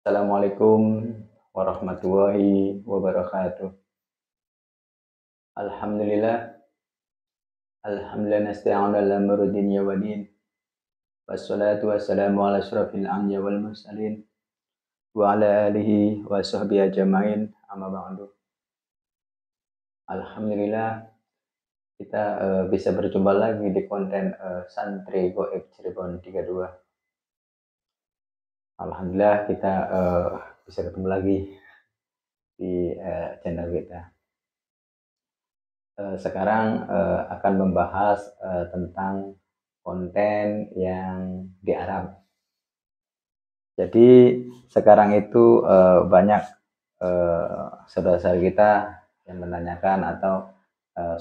Assalamualaikum warahmatullahi wabarakatuh. Alhamdulillah, alhamdulillah nasta'inu ala amri dunya wa din. Wassalatu wassalamu ala asyrafil anbiya wal mursalin wa ala alihi wa sahbihi ajmain. Amma ba'du. Alhamdulillah kita bisa berjumpa lagi di konten Santri Goib Cirebon 32. Alhamdulillah kita bisa ketemu lagi di channel kita. Sekarang akan membahas tentang konten yang di Arab. Jadi sekarang itu banyak saudara-saudara kita yang menanyakan atau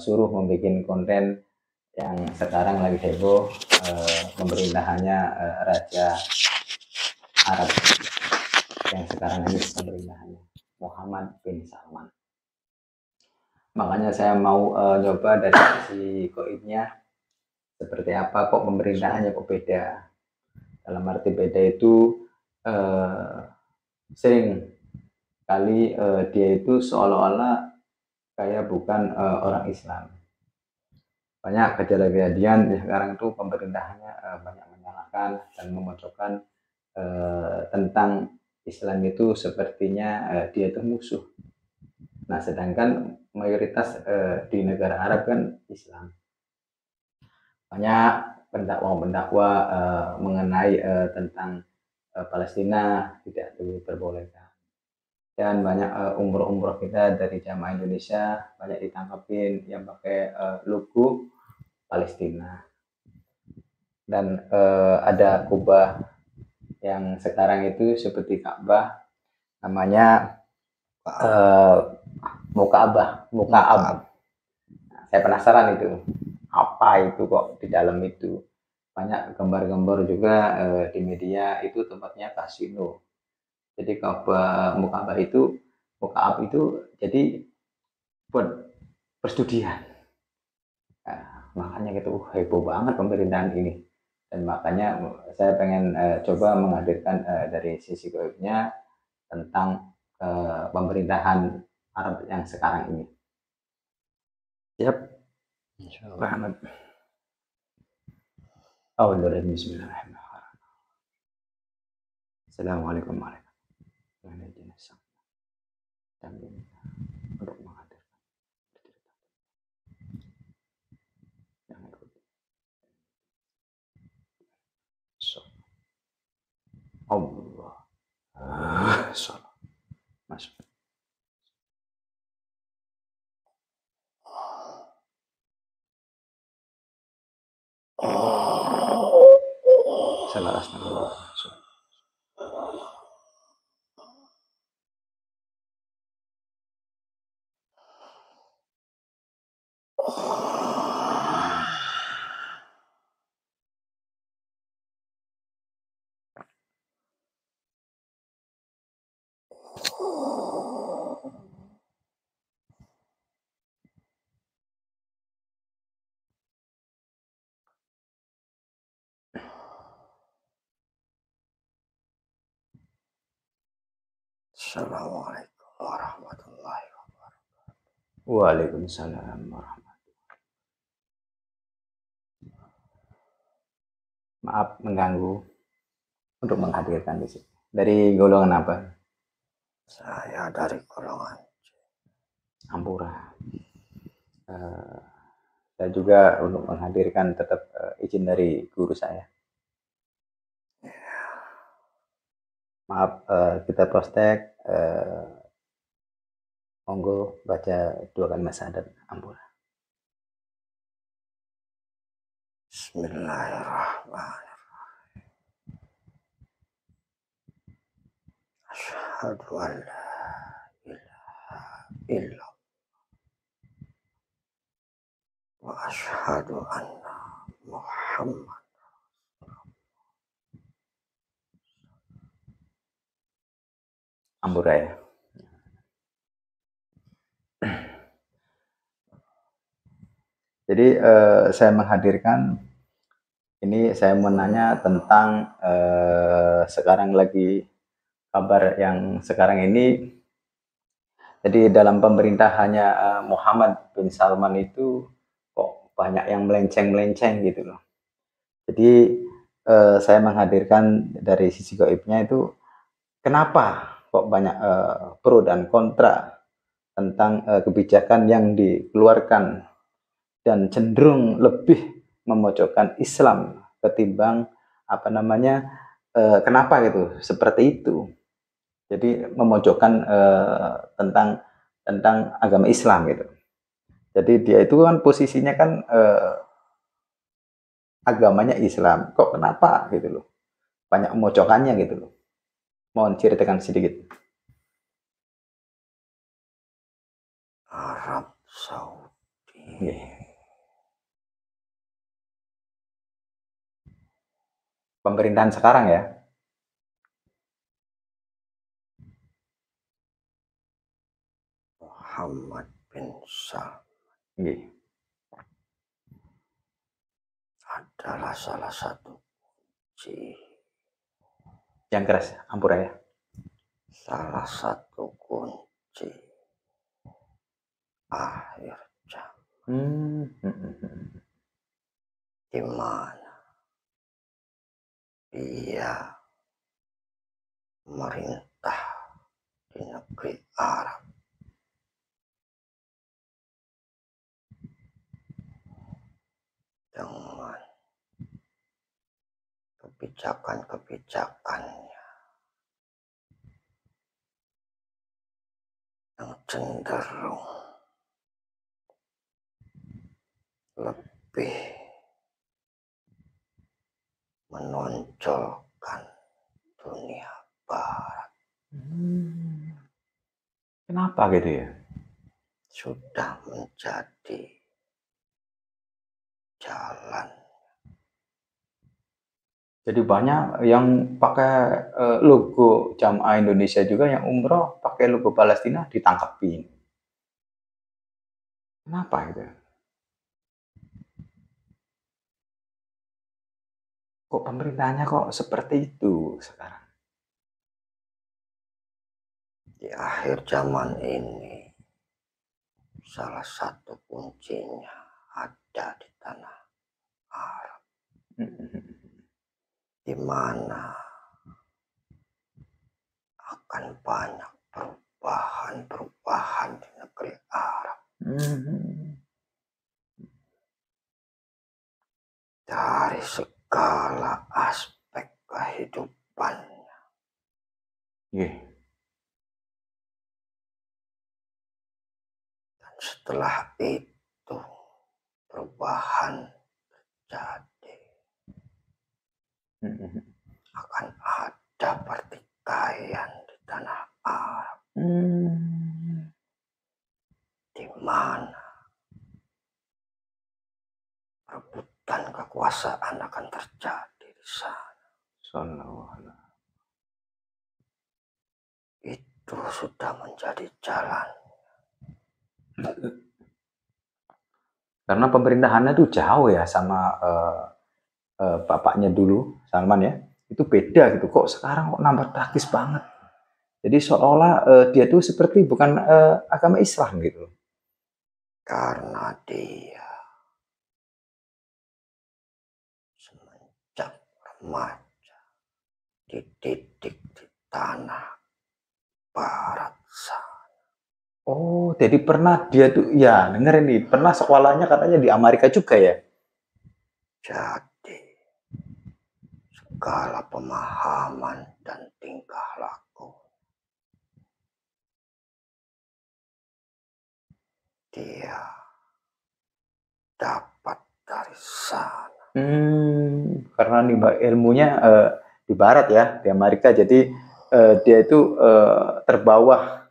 suruh membuat konten yang sekarang lagi heboh, pemerintahannya Raja Arab yang sekarang ini pemerintahannya Muhammad bin Salman. Makanya saya mau nyoba dari sisi goibnya seperti apa, kok pemerintahannya kok beda. Dalam arti beda itu sering kali dia itu seolah-olah kayak bukan orang Islam. Banyak kejadian sekarang itu pemerintahannya banyak menyalahkan dan memojokkan tentang Islam itu sepertinya dia itu musuh. Nah, sedangkan mayoritas di negara Arab kan Islam. Banyak pendakwa mengenai tentang Palestina tidak diperbolehkan. Dan banyak umroh-umroh kita dari jamaah Indonesia banyak ditangkapin yang pakai logo Palestina. Dan ada kubah yang sekarang itu seperti Ka'bah, namanya Mukaabah. Nah, saya penasaran itu apa itu kok di dalam itu. Banyak gambar-gambar juga di media itu tempatnya kasino. Jadi Mukaabah itu jadi buat perstudian. Nah, makanya gitu heboh banget pemerintahan ini. Dan makanya saya pengen coba menghadirkan dari sisi goibnya tentang pemerintahan Arab yang sekarang ini. Siap? Insyaallah. Bismillahirrahmanirrahim. Assalamualaikum warahmatullahi wabarakatuh. Untuk menghadirkan yang ikut. Allah. Salam. Masuk. Salah astagfirullah. Assalamualaikum warahmatullahi wabarakatuh. Waalaikumsalam warahmatullahi wabarakatuh. Maaf mengganggu untuk menghadirkan di sini. Dari golongan apa? Saya dari golongan Ampura. Saya juga untuk menghadirkan tetap izin dari guru saya. Maaf, kita prostek. Monggo baca 2 kalimat syahadat Ampura. Bismillahirrahmanirrahim. Asyhadu an la ilaha illallah wa asyhadu anna Muhammad Ampura ya. Jadi saya menghadirkan ini, saya mau nanya tentang sekarang lagi kabar yang sekarang ini, jadi dalam pemerintahannya Muhammad bin Salman itu kok banyak yang melenceng-melenceng gitu loh. Jadi saya menghadirkan dari sisi gaibnya itu, kenapa kok banyak pro dan kontra tentang kebijakan yang dikeluarkan dan cenderung lebih memojokkan Islam ketimbang apa namanya, kenapa gitu seperti itu. Jadi memojokkan tentang tentang agama Islam gitu. Jadi dia itu kan posisinya kan agamanya Islam, kok kenapa gitu loh, banyak memojokannya gitu loh. Mohon ceritakan sedikit. Arab Saudi. Nggih. Pemerintahan sekarang ya. Muhammad bin Salman Nggih. adalah salah satu kunci, Yang keras, ampura ya. salah satu kunci akhir zaman, di mana dia merintah di negeri Arab dengan kebijakan-kebijakannya yang cenderung lebih menonjolkan dunia barat. Kenapa gitu ya? Sudah menjadi jalan. Jadi banyak yang pakai logo Jamaah Indonesia juga yang umroh pakai logo Palestina ditangkapin. Kenapa gitu? Kok pemerintahnya kok seperti itu sekarang? Di akhir zaman ini, salah satu kuncinya ada di tanah Arab, di mana akan banyak perubahan-perubahan di negeri Arab. Dari segala aspek kehidupannya. Yeah. Dan setelah itu perubahan terjadi. Akan ada pertikaian di tanah Arab. Di mana rebutan kekuasaan akan terjadi di sana. Itu sudah menjadi jalan. Karena pemerintahannya tuh jauh ya sama bapaknya dulu, Salman ya. Itu beda gitu. Kok sekarang kok nambah tragis banget. Jadi seolah dia tuh seperti bukan agama Islam gitu. Karena dia semenjak remaja dididik di tanah barat sana. Oh, jadi pernah dia tuh, ya dengerin nih, pernah sekolahnya katanya di Amerika juga ya? Jadi segala pemahaman dan tingkah laku dia dapat dari sana. Karena ilmunya di barat ya, di Amerika, jadi dia itu terbawah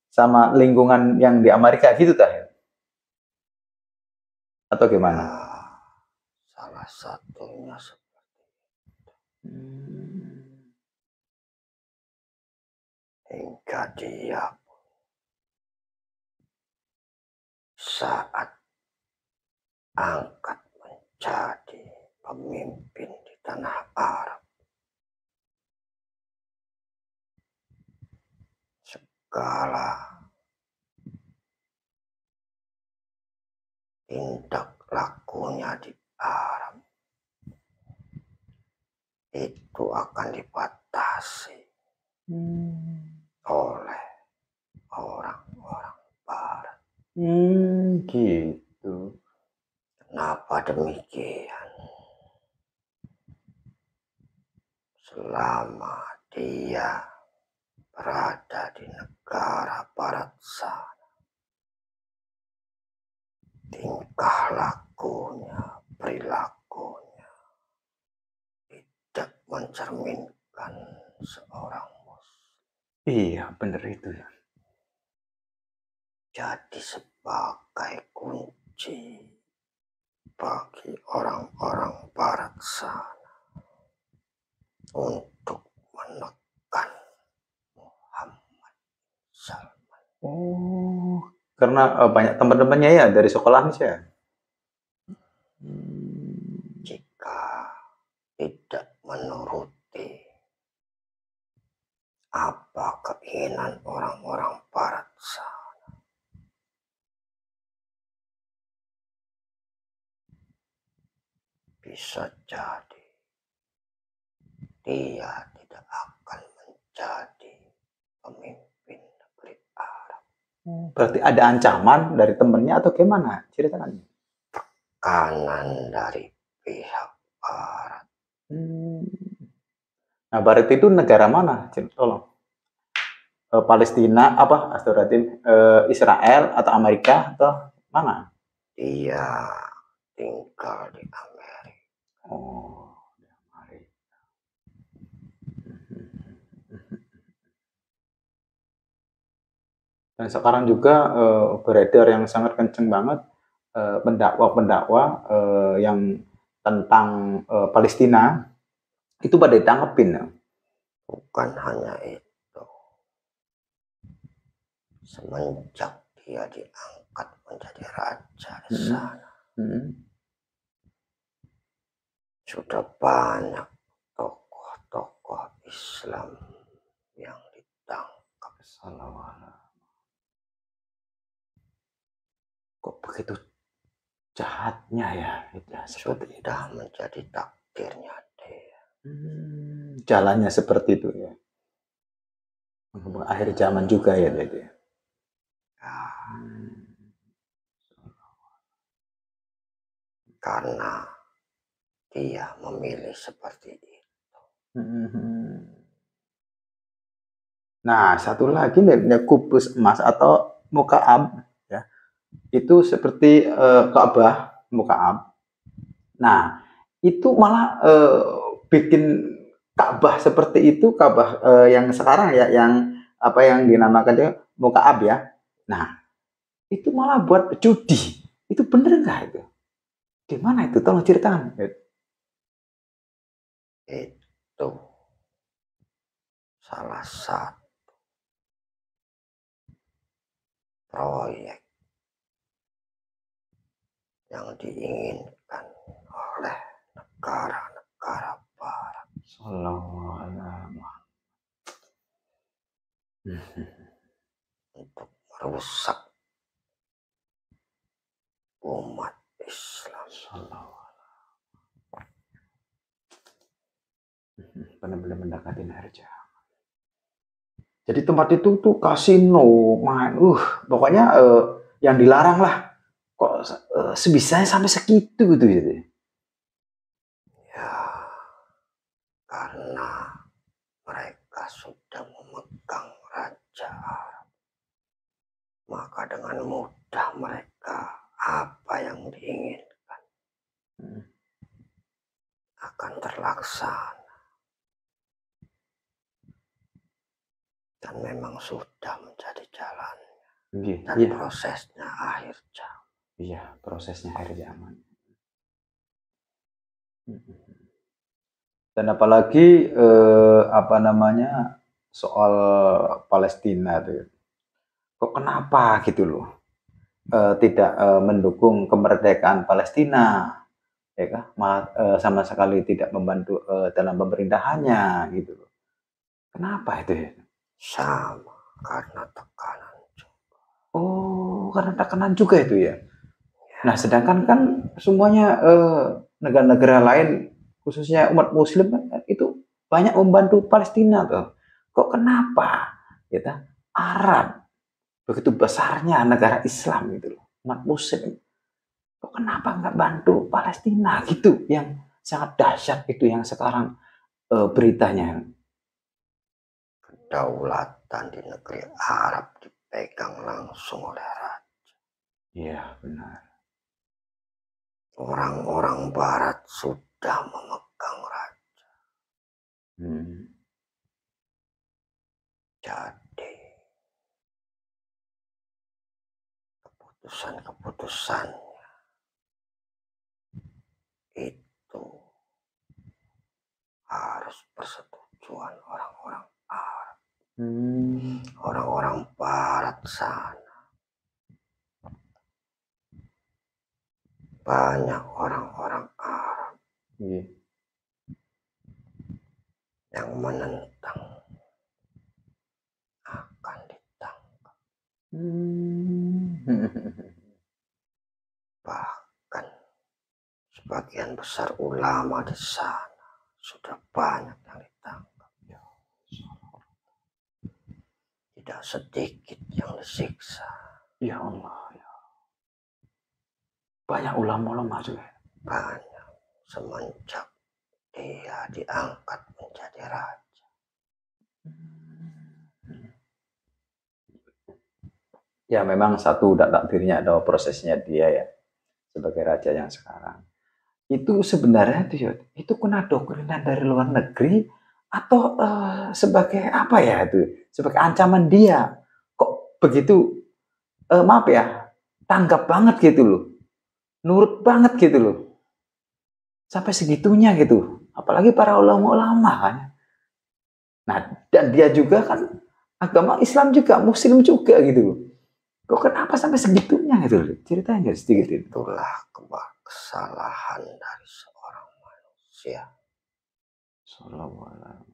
sama lingkungan yang di Amerika gitu tah? Atau gimana? Ya, salah satunya seperti itu. Hingga dia saat angkat menjadi pemimpin di tanah Arab, segala tindak lakunya di Arab itu akan dibatasi oleh orang-orang Barat. Gitu. Kenapa demikian? Selama dia berada di negara Barat sana, tingkah lakunya, perilakunya tidak mencerminkan seorang muslim. Iya, bener itu ya. Jadi sebagai kunci bagi orang-orang Barat sana untuk menekan Muhammad Salman. Oh, karena banyak teman-temannya ya dari sekolahnya sih ya. Jika tidak menuruti apa keinginan orang-orang Barat sana, bisa jadi dia tidak akan menjadi pemimpin negeri Arab. Berarti ada ancaman dari temennya atau gimana? Ceritakan. Kanan dari pihak Barat. Nah, Barat itu negara mana? Tolong. Palestina apa? Astagfirullahaladzim. Israel atau Amerika atau mana? Dia tinggal di Amerika. Oh, di Amerika. Dan sekarang juga beredar yang sangat kenceng banget pendakwa-pendakwa yang tentang Palestina itu pada ditangkepin. Ya. Bukan hanya itu. Semenjak dia diangkat menjadi raja di sana, sudah banyak tokoh-tokoh Islam yang ditangkap. Kok begitu jahatnya ya? Sudah menjadi takdirnya dia. Jalannya seperti itu ya. Akhir zaman juga ya itu. Karena dia memilih seperti itu. Nah, satu lagi nih, kubus emas atau mukaab ya. Itu seperti Ka'bah, mukaab. Nah, itu malah bikin Ka'bah seperti itu, Ka'bah yang sekarang ya, yang apa yang dinamakan mukaab ya. Nah, itu malah buat judi. Itu bener nggak itu? Gimana itu? Tolong ceritakan. Itu salah satu proyek yang diinginkan oleh negara-negara Barat untuk merusak umat Islam. Benar-benar mendekati harga. Jadi tempat itu tuh kasino, main, pokoknya yang dilarang lah. Kok sebisanya sampai segitu gitu ya? Ya, karena mereka sudah memegang raja Arab, maka dengan mudah mereka apa yang diinginkan akan terlaksana. Dan memang sudah menjadi jalannya. Dan prosesnya akhir zaman. Iya, prosesnya akhir zaman. Dan apalagi apa namanya soal Palestina tuh. Kok kenapa gitu loh? Tidak mendukung kemerdekaan Palestina, ya kan? Malah sama sekali tidak membantu dalam pemerintahannya gitu loh. Kenapa itu? Sama. karena tekanan. Oh, karena tekanan juga itu ya. Nah, sedangkan kan semuanya negara-negara lain, khususnya umat Muslim kan itu banyak membantu Palestina tuh. Kok kenapa kita Arab begitu besarnya negara Islam gitu loh, umat Muslim, kok kenapa nggak bantu Palestina gitu yang sangat dahsyat itu yang sekarang beritanya. Kedaulatan di negeri Arab dipegang langsung oleh raja. Iya, benar. Orang-orang Barat sudah memegang raja. Jadi keputusan-keputusannya itu harus persetujuan orang-orang Arab. Orang-orang Barat sana banyak orang-orang Arab yang menentang akan ditangkap. Bahkan sebagian besar ulama di sana sudah banyak yang ditangkap. Tidak sedikit yang disiksa. Ya Allah, ya. Banyak ulama-ulama juga. Banyak semenjak dia diangkat menjadi raja. Ya memang satu takdirnya ada prosesnya dia ya sebagai raja yang sekarang. Itu sebenarnya itu kena doktrinan dari luar negeri atau sebagai apa ya itu? Sebagai ancaman dia. Kok begitu maaf ya, tanggap banget gitu loh. Nurut banget gitu loh. Sampai segitunya gitu. Apalagi para ulama-ulama kan. Nah, dan dia juga kan agama Islam juga, Muslim juga gitu loh. Kok kenapa sampai segitunya gitu loh? Ceritanya sedikit itu. Itulah kesalahan dari seorang manusia. Sallallahu.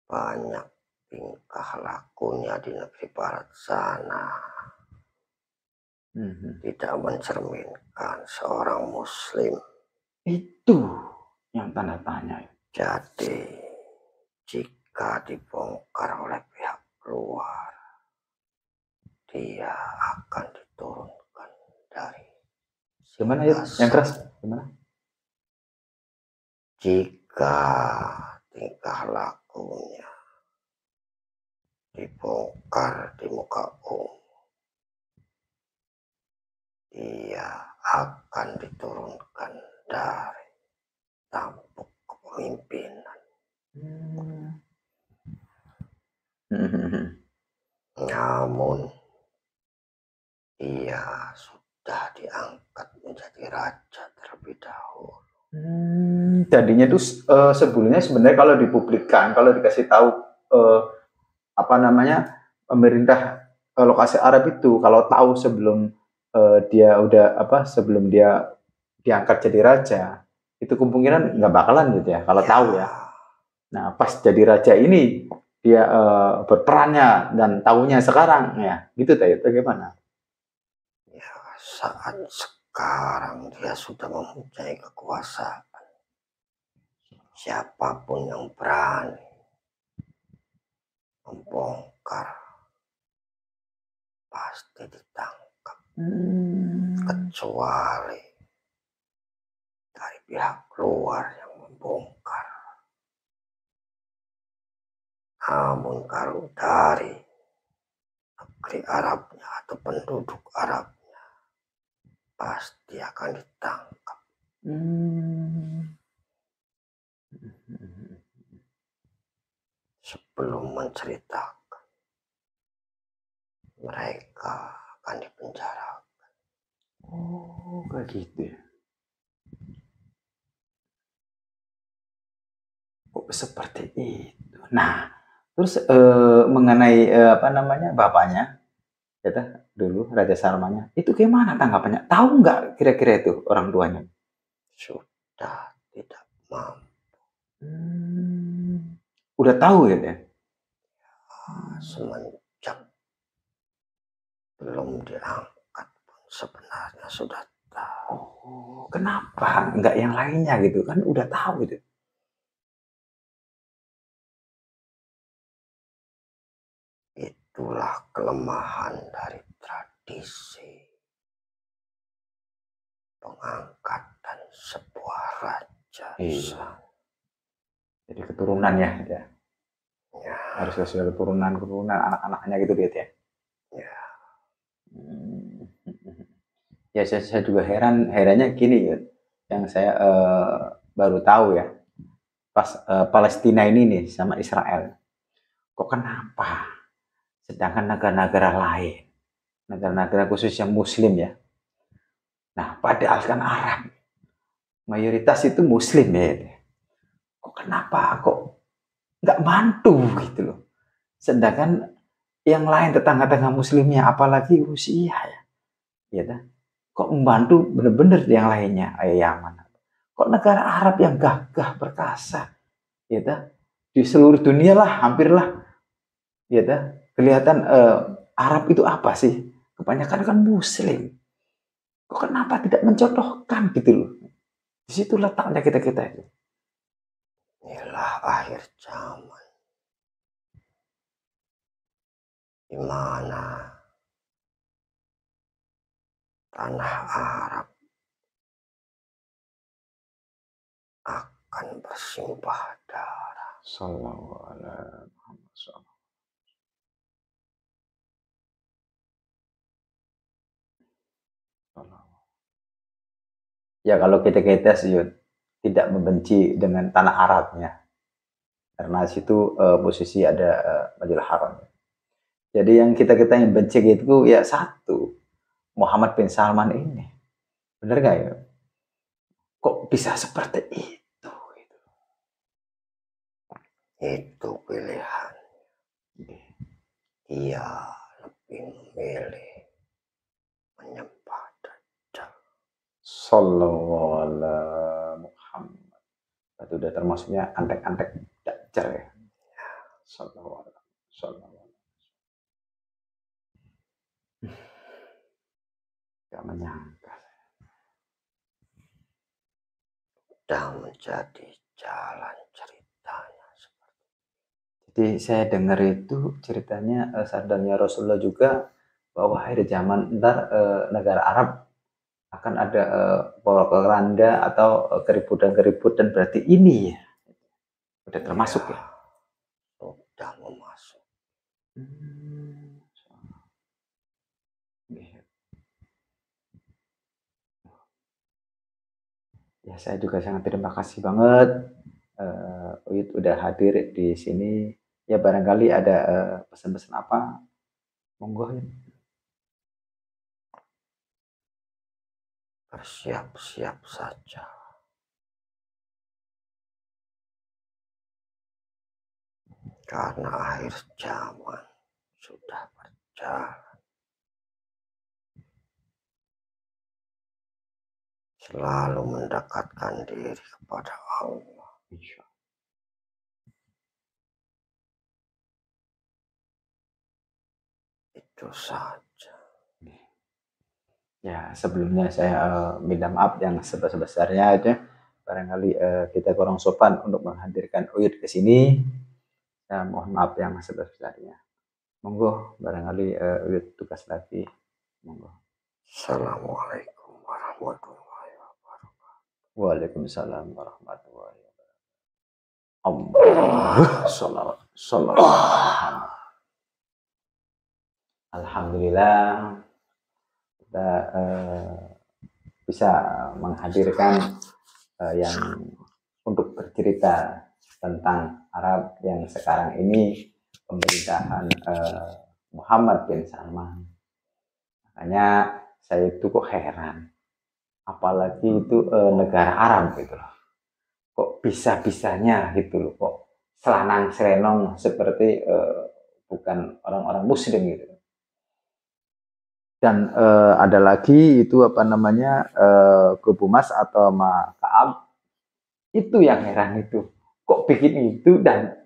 Banyak tingkah lakunya di negeri Barat sana tidak mencerminkan seorang Muslim. Itu yang tanda tanya. Jadi jika dibongkar oleh pihak luar, dia akan diturunkan dari gimana ya? Yang keras gimana? Jika tingkah lakunya dibongkar di muka umum, dia akan diturunkan dari tampuk kepemimpinan. Namun ia sudah diangkat menjadi raja terlebih dahulu. Tadinya tuh sebelumnya sebenarnya kalau dipublikkan, kalau dikasih tahu apa namanya pemerintah lokasi Arab itu kalau tahu sebelum dia udah sebelum dia diangkat jadi raja, itu kemungkinan nggak bakalan gitu ya kalau tahu ya. Nah pas jadi raja ini dia berperannya dan tahunya sekarang ya gitu tadi bagaimana? Ya saat sekarang dia sudah mempunyai kekuasaan. Siapapun yang berani membongkar pasti ditangkap. Kecuali dari pihak luar yang membongkar. Namun kalau dari negeri Arabnya atau penduduk Arabnya pasti akan ditangkap. Sebelum menceritakan, mereka akan dipenjarakan. Oh, kayak gitu ya. Kok seperti itu. Nah, terus mengenai apa namanya bapaknya, kita dulu Raja Salmannya, itu gimana tanggapannya? Tahu nggak kira-kira itu orang tuanya? Sudah tidak mampu. Udah tahu ya? Semenjak belum diangkat pun sebenarnya sudah tahu. Oh, kenapa nggak yang lainnya gitu kan? Udah tahu gitu. Itulah kelemahan dari tradisi pengangkatan sebuah raja. Iya. Jadi keturunan ya. Ya, Harus sesuai keturunan anak-anaknya gitu dia ya. ya. Ya saya juga herannya gini ya. Yang saya baru tahu ya. Pas Palestina ini nih sama Israel. Kok kenapa? Sedangkan negara-negara lain, negara-negara khususnya Muslim ya. Nah, padahal kan Arab, mayoritas itu Muslim ya. Kok kenapa? Kok nggak bantu gitu loh. Sedangkan yang lain tetangga-tetangga Muslimnya, apalagi Rusia ya, ya kan? Kok membantu bener-bener yang lainnya, Yaman. Kok negara Arab yang gagah perkasa, ya kan? Di seluruh dunia lah, hampir lah, ya kan? Kelihatan Arab itu apa sih? Kebanyakan kan Muslim. Kok kenapa tidak mencontohkan gitu loh? Di situ letaknya kita itu. Inilah akhir zaman di mana tanah Arab akan bersimpah darah. Sallallahu alaihi wasallam. Ya kalau kita sih tidak membenci dengan tanah Arabnya karena situ posisi ada Masjidil Haram. Jadi yang kita yang benci gitu ya satu Muhammad bin Salman ini, bener gak ya? Kok bisa seperti itu? Gitu. Itu pilihan. Ia lebih memilih menyembah Dajjal. Sallallahu alaihi Muhammad. Itu udah termasuknya antek-antek Dajjal ya. Sallallahu alaihi wasallam. Gak menyangka. Sudah menjadi jalan ceritanya. Jadi saya dengar itu ceritanya sabdanya Rasulullah juga bahwa akhir zaman ntar negara Arab akan ada porak-poranda atau keributan-keributan, berarti ini ya udah termasuk ya. Sudah memasuk. Ya saya juga sangat terima kasih banget Uyut udah hadir di sini. Ya barangkali ada pesan-pesan apa? Monggo. Bersiap-siap saja. Karena akhir zaman sudah berjalan. Selalu mendekatkan diri kepada Allah. Itu saja. Ya sebelumnya saya minta maaf yang sebesar-besarnya aja. Barangkali kita kurang sopan untuk menghadirkan Uyut ke sini. Ya, mohon maaf yang sebesar-besarnya. Monggo, barangkali Uyut tugas lagi. Monggo. Assalamualaikum warahmatullahi wabarakatuh. Waalaikumsalam warahmatullahi wabarakatuh. Alhamdulillah kita bisa menghadirkan yang untuk bercerita tentang Arab yang sekarang ini pemerintahan Muhammad bin Salman. Makanya saya itu kok heran, apalagi itu negara Arab gitu loh. Kok bisa-bisanya gitu loh, kok selanang selenong seperti bukan orang-orang Muslim gitu. Dan ada lagi itu apa namanya kubu Mas atau Ma'ab Itu yang heran itu. Kok bikin itu dan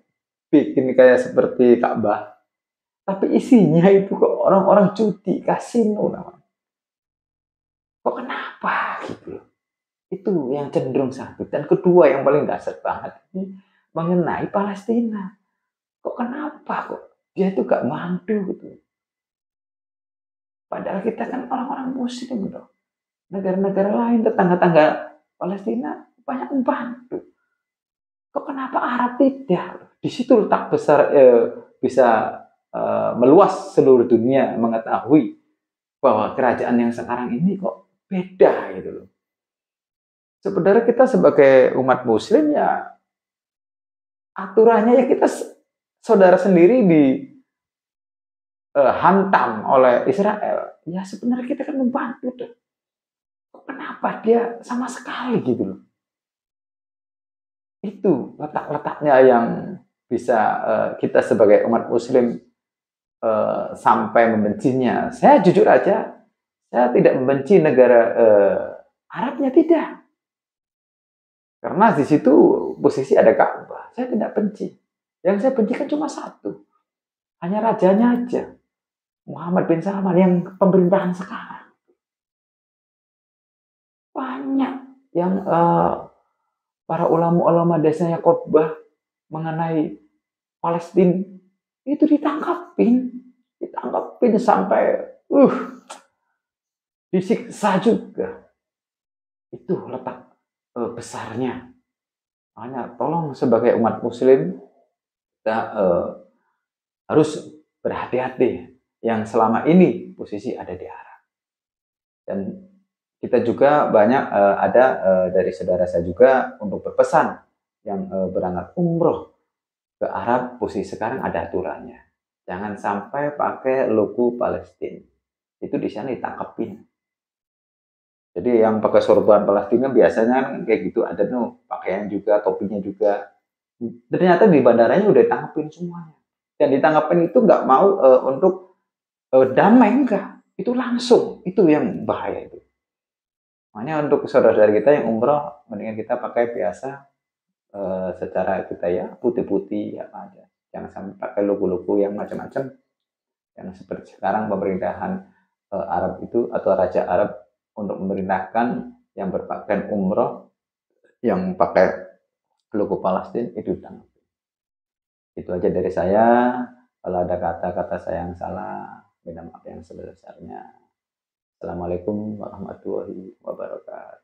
bikin kayak seperti Ka'bah, tapi isinya itu kok orang-orang judi, kasino namanya. Kok kenapa gitu loh. Itu yang cenderung satu. Dan kedua yang paling dasar banget ini mengenai Palestina. Kok kenapa kok dia itu gak mandu gitu. Padahal kita kan orang-orang muslim loh. Negara-negara lain tetangga-tangga Palestina banyak membantu. Kok kenapa Arab tidak? Di situ letak besar bisa meluas seluruh dunia mengetahui bahwa kerajaan yang sekarang ini kok beda gitu loh. Sebenarnya kita sebagai umat muslim ya aturannya ya kita saudara sendiri dihantam oleh Israel. Ya sebenarnya kita kan membantu deh. Kenapa dia sama sekali gitu loh. Itu letak-letaknya yang bisa kita sebagai umat muslim sampai membencinya. Saya jujur aja, saya tidak membenci negara Arabnya, tidak. Karena di situ posisi ada Ka'bah. Saya tidak benci. Yang saya benci kan cuma satu. Hanya rajanya aja. Muhammad bin Salman yang pemerintahan sekarang. Banyak yang para ulama-ulama desanya khotbah mengenai Palestina itu ditangkapin sampai disiksa juga. Itu letak besarnya. Makanya tolong sebagai umat muslim kita harus berhati-hati yang selama ini posisi ada di Arab. Dan kita juga banyak ada dari saudara saya juga untuk berpesan yang berangkat umroh ke Arab, posisi sekarang ada aturannya. Jangan sampai pakai logo Palestina. Itu di sana ditangkapin. Jadi yang pakai sorban Palestina biasanya kayak gitu, ada tuh pakaian juga, topinya juga. Ternyata di bandaranya udah ditangkapin semuanya. Dan ditangkapin itu nggak mau untuk damai, enggak. Itu langsung, itu yang bahaya itu. Makanya untuk saudara-saudara kita yang umroh, mendingan kita pakai biasa secara kita ya putih-putih ya aja. Jangan sampai pakai logo-logo yang macam-macam. Yang seperti sekarang pemerintahan Arab itu atau Raja Arab untuk memerintahkan yang berpakaian umroh yang pakai logo Palestina itu ditangkap. Itu aja dari saya. Kalau ada kata-kata saya yang salah, minta maaf yang sebesar-besarnya. Assalamualaikum warahmatullahi wabarakatuh.